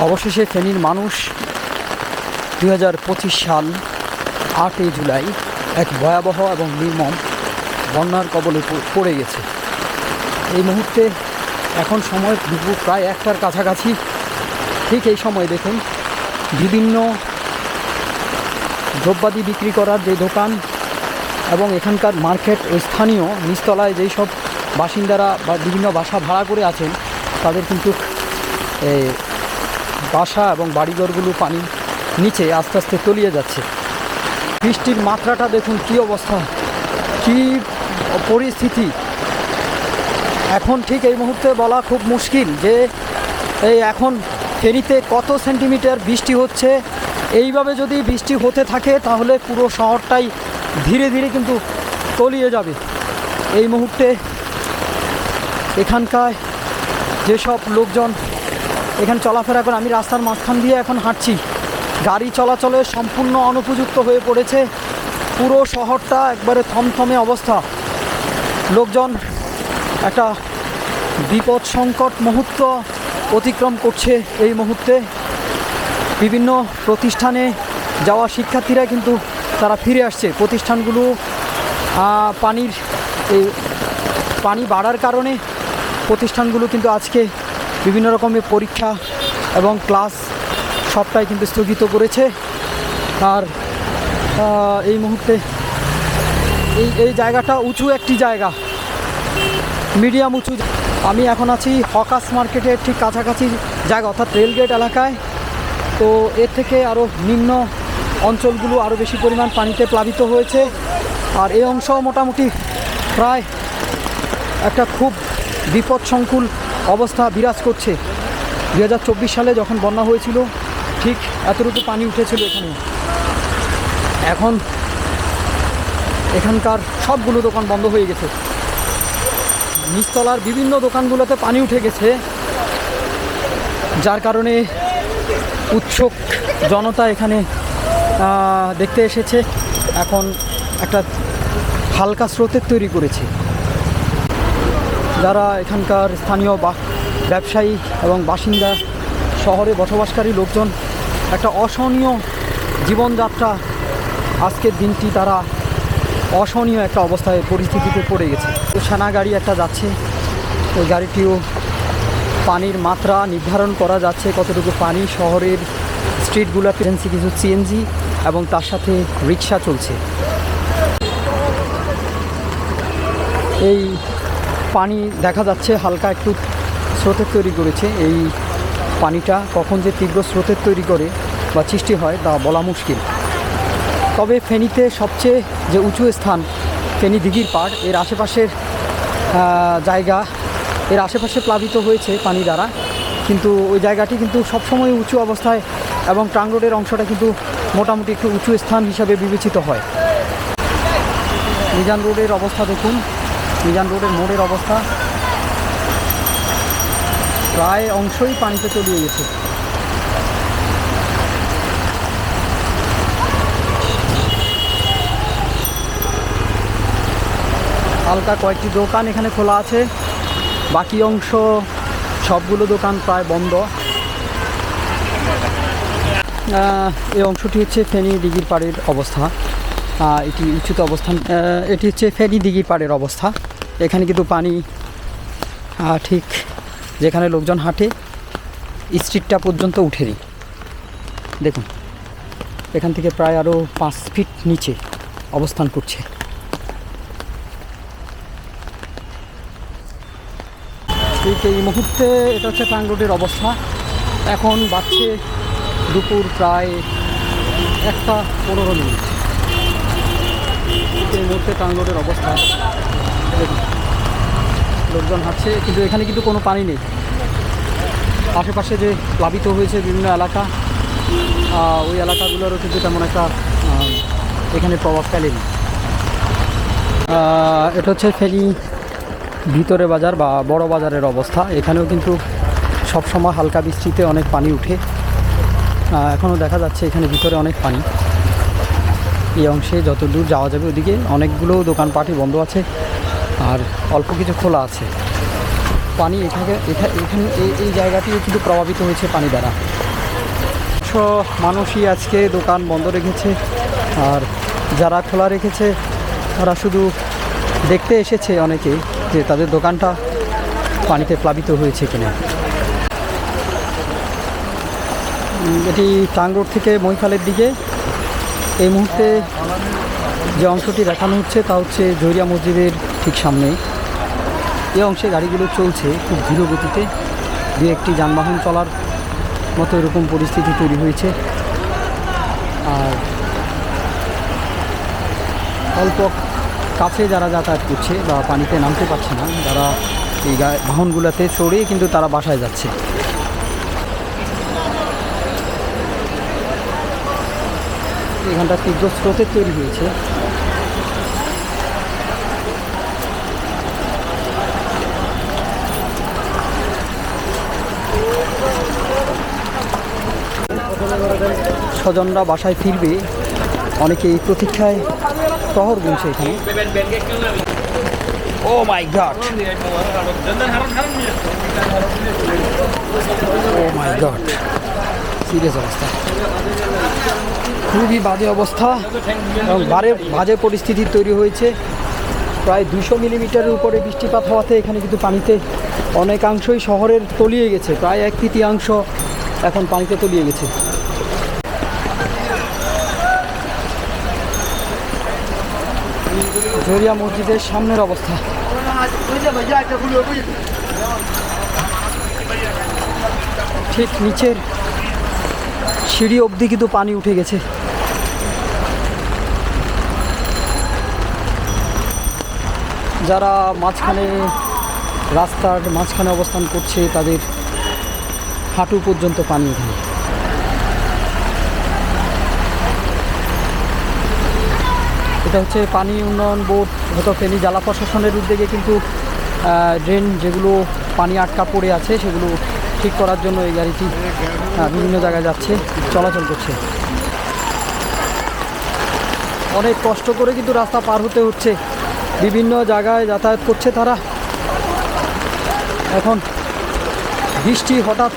অবশেষে ফেনীর মানুষ 2025 সাল 8 জুলাই এক ভয়াবহ এবং নির্মম বন্যার কবলে পড়ে গেছে। এই মুহূর্তে এখন সময় দুপুর প্রায় 1টার কাছাকাছি। ঠিক এই সময় দেখুন বিভিন্ন দ্রব্যাদি বিক্রি করার যে দোকান এবং এখানকার মার্কেট ও স্থানীয় নিচতলায় যেই সব বাসিন্দারা বা বিভিন্ন বাসা ভাড়া করে আছেন তাদের কিন্তু বাসা এবং বাড়িঘরগুলো পানির নিচে আস্তে আস্তে তলিয়ে যাচ্ছে। বৃষ্টির মাত্রাটা দেখুন কী অবস্থা, কী পরিস্থিতি। এখন ঠিক এই মুহূর্তে বলা খুব মুশকিল যে এখন ফেনীতে কত সেন্টিমিটার বৃষ্টি হচ্ছে। এইভাবে যদি বৃষ্টি হতে থাকে তাহলে পুরো শহরটাই ধীরে ধীরে কিন্তু তলিয়ে যাবে। এই মুহূর্তে এখানকার যেসব লোকজন এখানে চলাফেরা করে, আমি রাস্তার মাঝখান দিয়ে এখন হাঁটছি, গাড়ি চলাচলে সম্পূর্ণ অনুপযুক্ত হয়ে পড়েছে। পুরো শহরটা একবারে থমথমে অবস্থা। লোকজন একটা বিপদ সংকট মুহূর্ত অতিক্রম করছে এই মুহূর্তে। বিভিন্ন প্রতিষ্ঠানে যাওয়া শিক্ষার্থীরা কিন্তু তারা ফিরে আসছে। প্রতিষ্ঠানগুলো পানি বাড়ার কারণে প্রতিষ্ঠানগুলো কিন্তু আজকে বিভিন্ন রকমের পরীক্ষা এবং ক্লাস সবটাই কিন্তু স্থগিত করেছে। আর এই মুহূর্তে এই জায়গাটা উঁচু একটি জায়গা, মিডিয়াম উঁচু। আমি এখন আছি হকার্স মার্কেটের ঠিক কাছাকাছি জায়গা, অর্থাৎ রেলগেট এলাকায়। তো এর থেকে আরও নিম্ন অঞ্চলগুলো আরও বেশি পরিমাণ পানিতে প্লাবিত হয়েছে। আর এই অংশ মোটামুটি প্রায় একটা খুব বিপদসংকুল অবস্থা বিরাজ করছে। 2024 সালে যখন বন্যা হয়েছিল ঠিক এতটুকু পানি উঠেছিল এখানে। এখন এখানকার সবগুলো দোকান বন্ধ হয়ে গেছে। নিচতলার বিভিন্ন দোকানগুলোতে পানি উঠে গেছে, যার কারণে উৎসুক জনতা এখানে দেখতে এসেছে। এখন একটা হালকা স্রোতের তৈরি করেছে। যারা এখানকার স্থানীয় ব্যবসায়ী এবং বাসিন্দা, শহরে বসবাসকারী লোকজন একটা অসহনীয় জীবনযাত্রা, আজকের দিনটি তারা অসহনীয় একটা অবস্থায় পরিস্থিতিতে পড়ে গেছে। তো সেনা গাড়ি একটা যাচ্ছে, ওই গাড়িটিও পানির মাত্রা নির্ধারণ করা যাচ্ছে কতটুকু পানি। শহরের স্ট্রিটগুলোতে কিছু সিএনজি এবং তার সাথে রিক্সা চলছে। এই পানি দেখা যাচ্ছে হালকা একটু স্রোতের তৈরি করেছে। এই পানিটা কখন যে তীব্র স্রোতের তৈরি করে বা সৃষ্টি হয় তা বলা মুশকিল। তবে ফেনীতে সবচেয়ে যে উঁচু স্থান ফেনী দিঘির পাড়, এর আশেপাশের জায়গা এর আশেপাশে প্লাবিত হয়েছে পানি দ্বারা, কিন্তু ওই জায়গাটি কিন্তু সবসময় উঁচু অবস্থায় এবং ট্রাং রোডের অংশটা কিন্তু মোটামুটি একটু উঁচু স্থান হিসাবে বিবেচিত হয়। মিজান রোডের অবস্থা দেখুন, মিজান রোডের মোড়ের অবস্থা প্রায় অংশই পানিতে তলিয়ে গেছে। হালকা কয়েকটি দোকান এখানে খোলা আছে, বাকি অংশ সবগুলো দোকান প্রায় বন্ধ। এই অংশটি হচ্ছে ফেনী দিঘির পাড়ের অবস্থা। এটি উচ্চত অবস্থান, এটি হচ্ছে ফেনী দিঘির পাড়ের অবস্থা। এখানে কিন্তু পানি ঠিক যেখানে লোকজন হাঁটে স্ট্রিটটা পর্যন্ত উঠেনি। দেখুন এখান থেকে প্রায় আরও 5 ফিট নিচে অবস্থান করছে। ঠিক এই মুহূর্তে এটা হচ্ছে ট্রাং রোডের অবস্থা। এখন বাজছে দুপুর প্রায় 1:15। এই মুহূর্তে ট্রাং রোডের অবস্থা দেখুন, লোকজন হাঁটছে কিন্তু এখানে কিন্তু কোনো পানি নেই। আশেপাশে যে প্লাবিত হয়েছে বিভিন্ন এলাকা, ওই এলাকাগুলোরও কিন্তু তেমন একটা এখানে প্রভাব ফেলেনি। এটা হচ্ছে ফেনী ভিতরে বাজার বা বড় বাজারের অবস্থা। এখানেও কিন্তু সবসময় হালকা বৃষ্টিতে অনেক পানি উঠে। এখনও দেখা যাচ্ছে এখানে ভিতরে অনেক পানি। এই অংশে যত দূর যাওয়া যাবে ওদিকে অনেকগুলো দোকানপাটই বন্ধ আছে আর অল্প কিছু খোলা আছে। পানি এখানে এই জায়গাটিও কিন্তু প্রভাবিত হয়েছে পানি দ্বারা। মানুষই আজকে দোকান বন্ধ রেখেছে, আর যারা খোলা রেখেছে তারা শুধু দেখতে এসেছে অনেকে যে তাদের দোকানটা পানিতে প্লাবিত হয়েছে কিনা। এটি টাং রোড থেকে মহিখালের দিকে। এই মুহূর্তে যে অংশটি দেখানো হচ্ছে তা হচ্ছে জহরিয়া মসজিদের ঠিক সামনে। এই অংশে গাড়িগুলো চলছে খুব ধীর গতিতে, দু একটি যানবাহন চলার মতো এরকম পরিস্থিতি তৈরি হয়েছে। আর অল্প কাছে যারা যাতায়াত করছে বা পানিতে নামতে পারছে না, যারা এই বাহনগুলোতে চড়ে কিন্তু তারা বাসায় যাচ্ছে। এখানটা তীব্র স্রোতের তৈরি হয়েছে। স্বজনরা বাসায় ফিরবে, অনেকে এই প্রতীক্ষায় প্রহর গুনছে এখানে। ও মাই গড, ও মাই গড, সিরিয়াস অবস্থা, খুবই বাজে অবস্থা এবং বাজে পরিস্থিতি তৈরি হয়েছে। প্রায় 200 মিলিমিটারের উপরে বৃষ্টিপাত হওয়াতে এখানে কিন্তু পানিতে অনেকাংশই শহরের তলিয়ে গেছে, প্রায় 1/3 এখন পানিতে তলিয়ে গেছে। জহরিয়া মসজিদের সামনের অবস্থা। ঠিক নিচের সিঁড়ি অবধি কিন্তু পানি উঠে গেছে। যারা মাঝখানে রাস্তার মাঝখানে অবস্থান করছে তাদের হাঁটু পর্যন্ত পানি উঠে। এটা হচ্ছে পানি উন্নয়ন বোর্ড গত ফেনী জেলা প্রশাসনের উদ্যোগে কিন্তু ড্রেন যেগুলো পানি আটকা পড়ে আছে সেগুলো ঠিক করার জন্য এই গাড়িটি বিভিন্ন জায়গায় যাচ্ছে, চলাচল করছে। অনেক কষ্ট করে কিন্তু রাস্তা পার হতে হচ্ছে, বিভিন্ন জায়গায় যাতায়াত করছে তারা। এখন বৃষ্টি হঠাৎ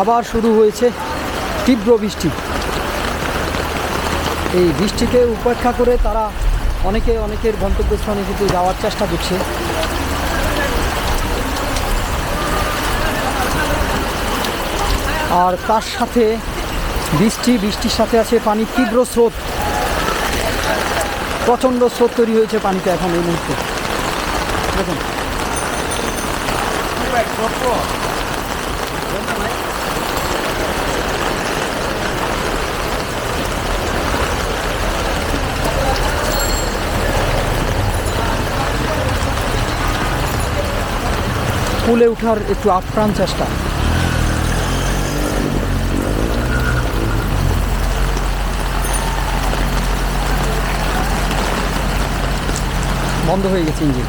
আবার শুরু হয়েছে, তীব্র বৃষ্টি। এই বৃষ্টিকে উপেক্ষা করে তারা অনেকের গন্তব্যস্থানে কিন্তু যাওয়ার চেষ্টা করছে। আর তার সাথে বৃষ্টির সাথে আছে পানির তীব্র স্রোত, প্রচণ্ড স্রোত তৈরি হয়েছে পানিতে এখন এই মুহূর্তে। দেখুন পুলে ওঠার একটু আপ্রাণ চেষ্টা। বন্ধ হয়ে গেছে ইঞ্জিন।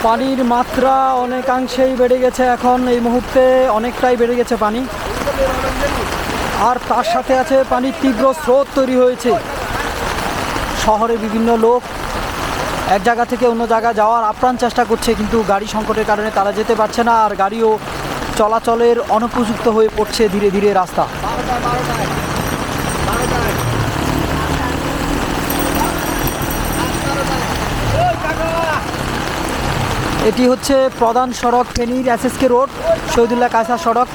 পানির মাত্রা অনেকাংশেই বেড়ে গেছে এখন এই মুহূর্তে, অনেকটাই বেড়ে গেছে পানি। আর তার সাথে আছে পানির তীব্র স্রোত তৈরি হয়েছে। শহরে বিভিন্ন লোক এক জায়গা থেকে অন্য জায়গায় যাওয়ার আপ্রাণ চেষ্টা করছে, কিন্তু গাড়ি সংকটের কারণে তারা যেতে পারছে না, আর গাড়িও চলাচলের অনুপযুক্ত হয়ে পড়ছে ধীরে ধীরে রাস্তা। এটি হচ্ছে প্রধান সড়ক ফেনীর SSK রোড, শহীদুল্লাহ কায়সার সড়ক।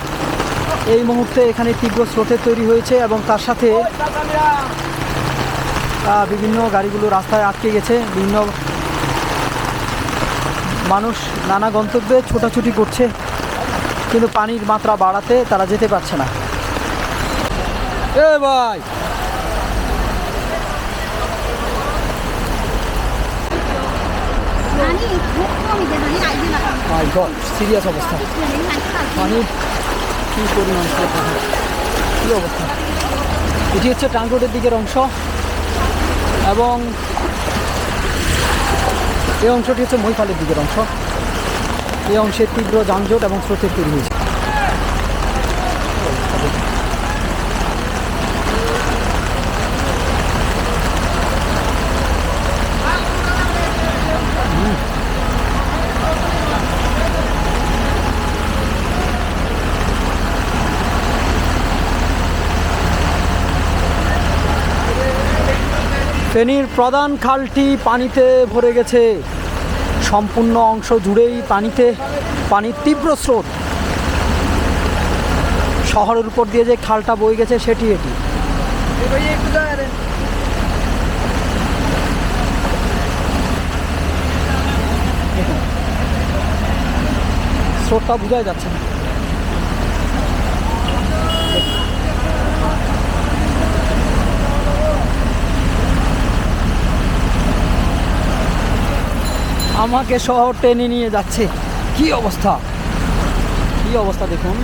এই মুহূর্তে এখানে তীব্র স্রোতের তৈরি হয়েছে এবং তার সাথে বিভিন্ন গাড়িগুলো রাস্তায় আটকে গেছে। বিভিন্ন মানুষ নানা গন্তব্যে ছোটাছুটি করছে, কিন্তু পানির মাত্রা বাড়াতে তারা যেতে পারছে না। এ ভাই, সিরিয়াস অবস্থা, পানির কী পরিমাণ, কী অবস্থা। এটি হচ্ছে টাং রোডের দিকের অংশ এবং এই অংশটি হচ্ছে মহিখালের দিকের অংশ। এই অংশে তীব্র যানজট এবং স্রোতের তৈরি হয়েছে। ফেনীর প্রধান খালটি পানিতে ভরে গেছে, সম্পূর্ণ অংশ জুড়েই পানির তীব্র স্রোত। শহরের উপর দিয়ে যে খালটা বয়ে গেছে সেটি এটি। স্রোতটা বোঝাই যাচ্ছে না। আমাকে শহর টেনে নিয়ে যাচ্ছে। কি অবস্থা, কি অবস্থা দেখুন।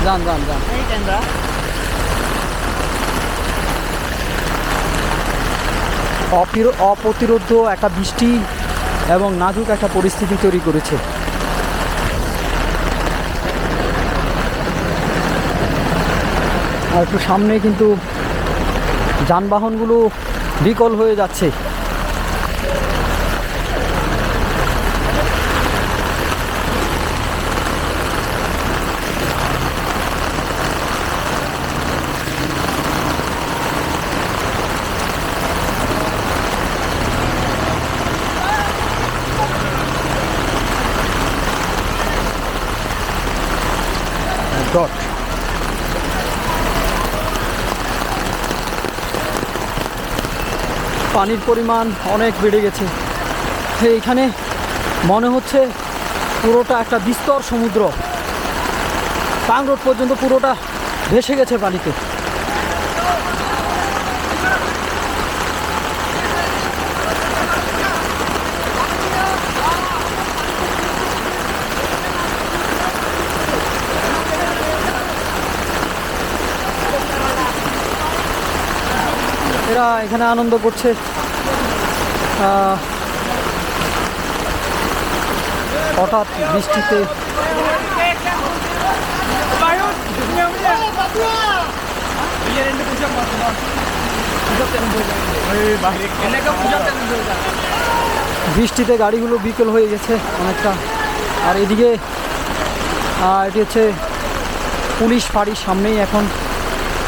যান যান যান। অপ্রতিরোধ্য একটা বৃষ্টি এবং নাজুক একটা পরিস্থিতি তৈরি করেছে। আর একটু সামনে কিন্তু যানবাহনগুলো বিকল হয়ে যাচ্ছে। পানির পরিমাণ অনেক বেড়ে গেছে। এইখানে মনে হচ্ছে পুরোটা একটা বিস্তর সমুদ্র। টাং রোড পর্যন্ত পুরোটা ভেসে গেছে পানিতে। এরা এখানে আনন্দ করছে। হঠাৎ বৃষ্টিতে গাড়িগুলো বিকল হয়ে গেছে অনেকটা। আর এদিকে এটি হচ্ছে পুলিশ ফাঁড়ির সামনেই। এখন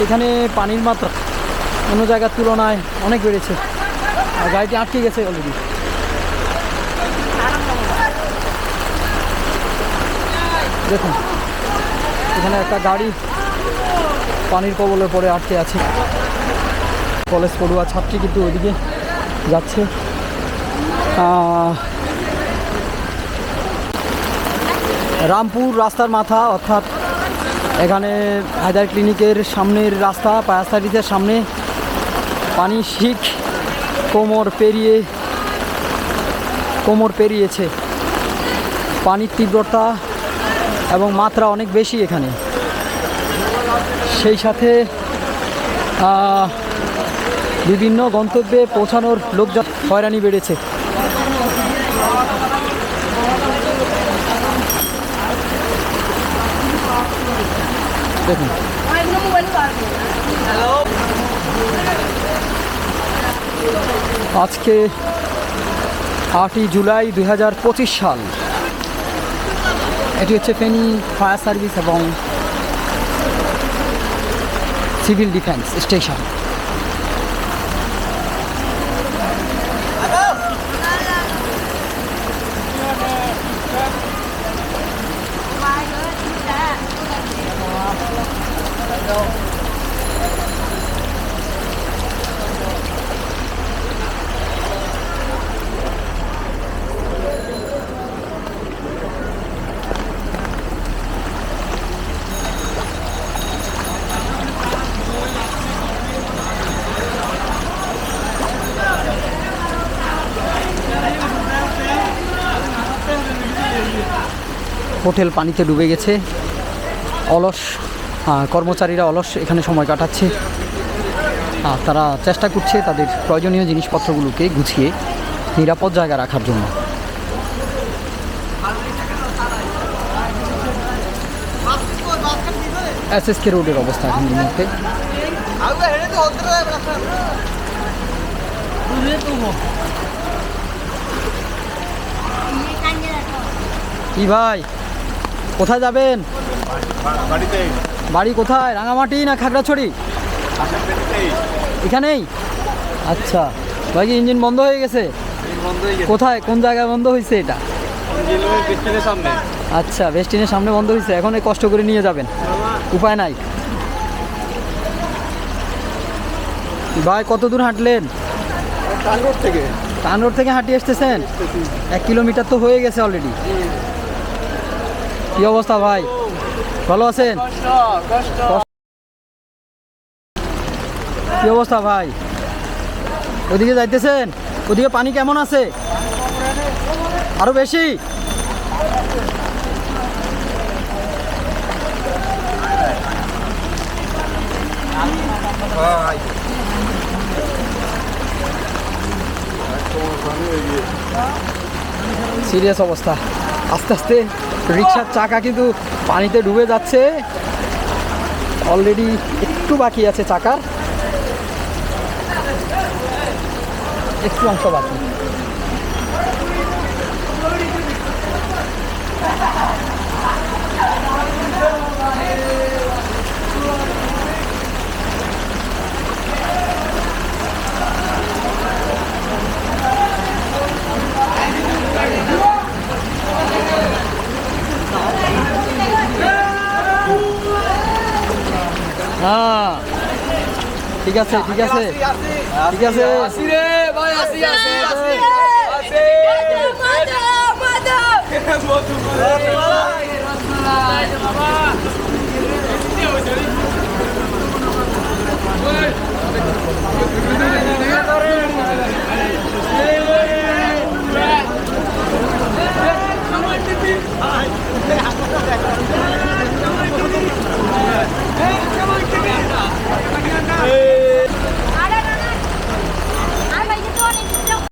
এখানে পানির মাত্রা অন্য জায়গার তুলনায় অনেক বেড়েছে। আর গাড়িটি আটকে গেছে অলরেডি। দেখুন এখানে একটা গাড়ি পানির কবলে পড়ে আটকে আছে। কলেজ পড়ুয়া ছাত্রী কিন্তু ওইদিকে যাচ্ছে। রামপুর রাস্তার মাথা, অর্থাৎ এখানে হায়দার ক্লিনিকের সামনের রাস্তা, ফায়ার সার্ভিসের সামনে পানি শিখ কোমর পেরিয়েছে। পানির তীব্রতা এবং মাত্রা অনেক বেশি এখানে। সেই সাথে বিভিন্ন গন্তব্যে পৌঁছানোর লোকজন হয়রানি বেড়েছে। দেখুন আজকে 8ই জুলাই 2025 সাল। এটি হচ্ছে ফেনী ফায়ার সার্ভিস এবং সিভিল ডিফেন্স স্টেশন। হোটেল পানিতে ডুবে গেছে। অলস কর্মচারীরা এখানে সময় কাটাচ্ছে। তারা চেষ্টা করছে তাদের প্রয়োজনীয় জিনিসপত্রগুলোকে গুছিয়ে নিরাপদ জায়গায় রাখার জন্য। এসএসকে রোডের অবস্থা এখন এই মুহূর্তে। কি ভাই, কোথায় যাবেন? বাড়ি কোথায়, রাঙামাটি না খাগড়াছড়ি? এখানেই। আচ্ছা ভাই, কি ইঞ্জিন বন্ধ হয়ে গেছে? কোথায়, কোন জায়গায় বন্ধ হয়েছে এটা? আচ্ছা, বেস্টিনের সামনে বন্ধ হয়েছে। এখন এই কষ্ট করে নিয়ে যাবেন, উপায় নাই। ভাই কত দূর হাঁটলেন? টাউন রোড থেকে হাঁটিয়ে আসতেছেন? 1 কিলোমিটার তো হয়ে গেছে অলরেডি। কি অবস্থা ভাই, ভালো আছেন? কি অবস্থা ভাই, ওদিকে যাইতেছেন? ওদিকে পানি কেমন আছে? আরো বেশি? সিরিয়াস অবস্থা। আস্তে আস্তে রিক্সার চাকা কিন্তু পানিতে ডুবে যাচ্ছে। অলরেডি একটু বাকি আছে, চাকার একটু অংশ বাকি। হ্যাঁ ঠিক আছে, ঠিক আছে, ঠিক আছে।